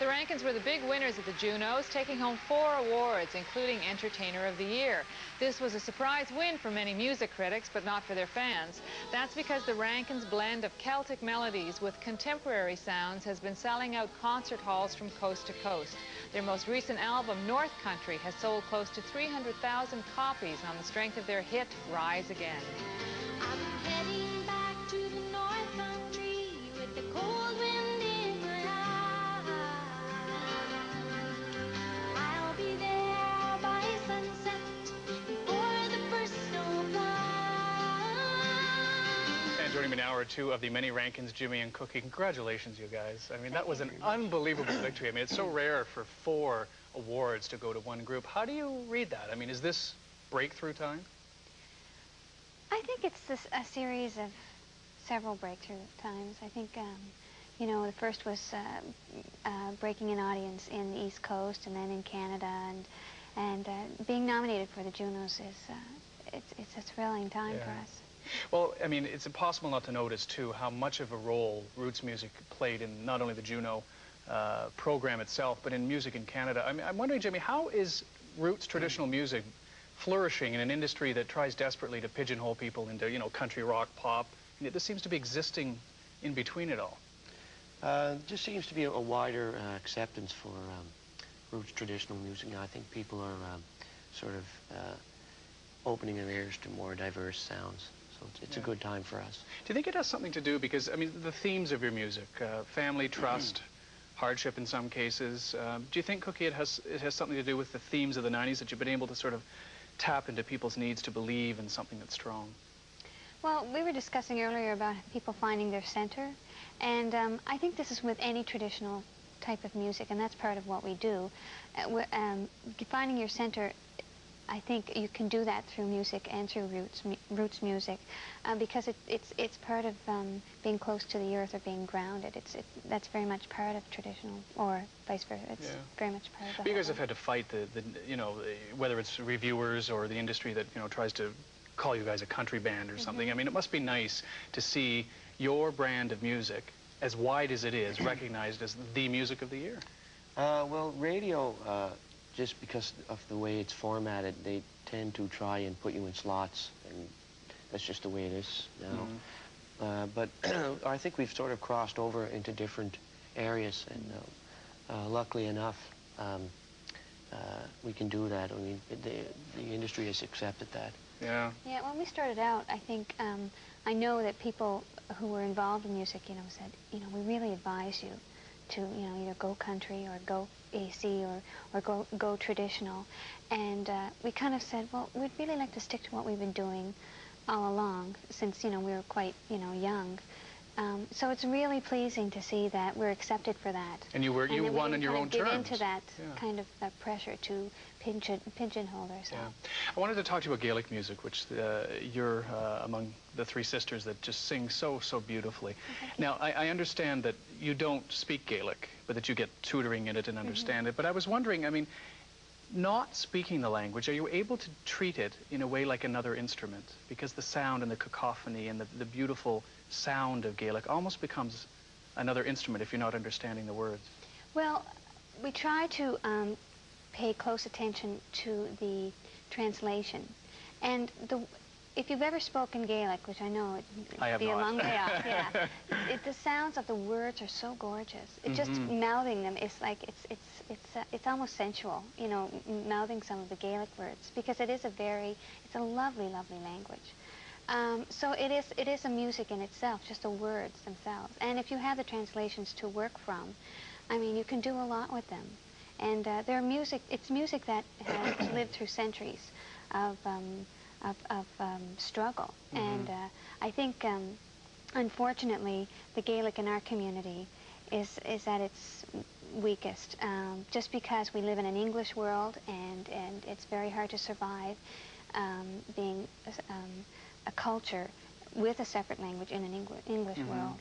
The Rankins were the big winners at the Junos, taking home 4 awards, including Entertainer of the Year. This was a surprise win for many music critics, but not for their fans. That's because the Rankins' blend of Celtic melodies with contemporary sounds has been selling out concert halls from coast to coast. Their most recent album, North Country, has sold close to 300,000 copies on the strength of their hit, Rise Again. I'm heading back to the North Country with the cold wind in my eyes. I'll be there by sunset before the first snow flies. And joining me now are two of the many Rankins, Jimmy and Cookie. Congratulations, you guys. I mean, that was an unbelievable victory. I mean, it's so rare for 4 awards to go to one group. How do you read that? I mean, is this breakthrough time? I think it's a series of several breakthrough times. I think, you know, the first was breaking an audience in the East Coast and then in Canada, and being nominated for the Junos is it's a thrilling time for us. Well, I mean, it's impossible not to notice, too, how much of a role roots music played in not only the Juno program itself, but in music in Canada. I mean, I'm wondering, Jimmy, how is roots traditional music flourishing in an industry that tries desperately to pigeonhole people into, you know, country, rock, pop? And this seems to be existing in between it all. Just seems to be a wider acceptance for roots traditional music. Now, I think people are sort of opening their ears to more diverse sounds. So it's a good time for us. Do you think it has something to do, because, I mean, the themes of your music, family, trust, hardship in some cases, do you think, Cookie, it has something to do with the themes of the 90s, that you've been able to sort of tap into people's needs to believe in something that's strong? Well, we were discussing earlier about people finding their center, and I think this is with any traditional type of music, and that's part of what we do. Finding your center, I think you can do that through music and through roots music, because it's part of being close to the earth or being grounded. That's very much part of traditional, or vice versa. It's very much part of the But you guys have had to fight the you know, whether it's reviewers or the industry that, you know, tries to call you guys a country band or something. I mean, it must be nice to see your brand of music, as wide as it is, recognized as the music of the year. Well, radio, just because of the way it's formatted, they tend to try and put you in slots, and that's just the way it is now. But I think we've sort of crossed over into different areas, and luckily enough, we can do that. I mean, the industry has accepted that. Yeah. Yeah, when we started out, I think, I know that people who were involved in music, you know, said, you know, we really advise you to, you know, either go country or go AC or go traditional. And we kind of said, well, we'd really like to stick to what we've been doing all along, since, you know, we were quite, you know, young. So it's really pleasing to see that we're accepted for that. And you won on your own terms. Give into that kind of pressure to pigeonhole ourselves. Yeah. I wanted to talk to you about Gaelic music, which you're among the 3 sisters that just sing so beautifully. Now, I understand that you don't speak Gaelic, but that you get tutoring in it and understand it. But I was wondering, I mean, not speaking the language, are you able to treat it in a way like another instrument? Because the sound and the cacophony and the beautiful sound of Gaelic almost becomes another instrument if you're not understanding the words. Well, we try to pay close attention to the translation. And if you've ever spoken Gaelic, which I know I have be a not. long way off, the sounds of the words are so gorgeous. It just mouthing them is like it's almost sensual, you know, mouthing some of the Gaelic words, because it's a lovely language. So it is a music in itself, just the words themselves. And if you have the translations to work from, I mean, you can do a lot with them. And it's music that has lived through centuries of struggle. And I think, unfortunately, the Gaelic in our community is at its weakest, just because we live in an English world, and it's very hard to survive being a culture with a separate language in an English world.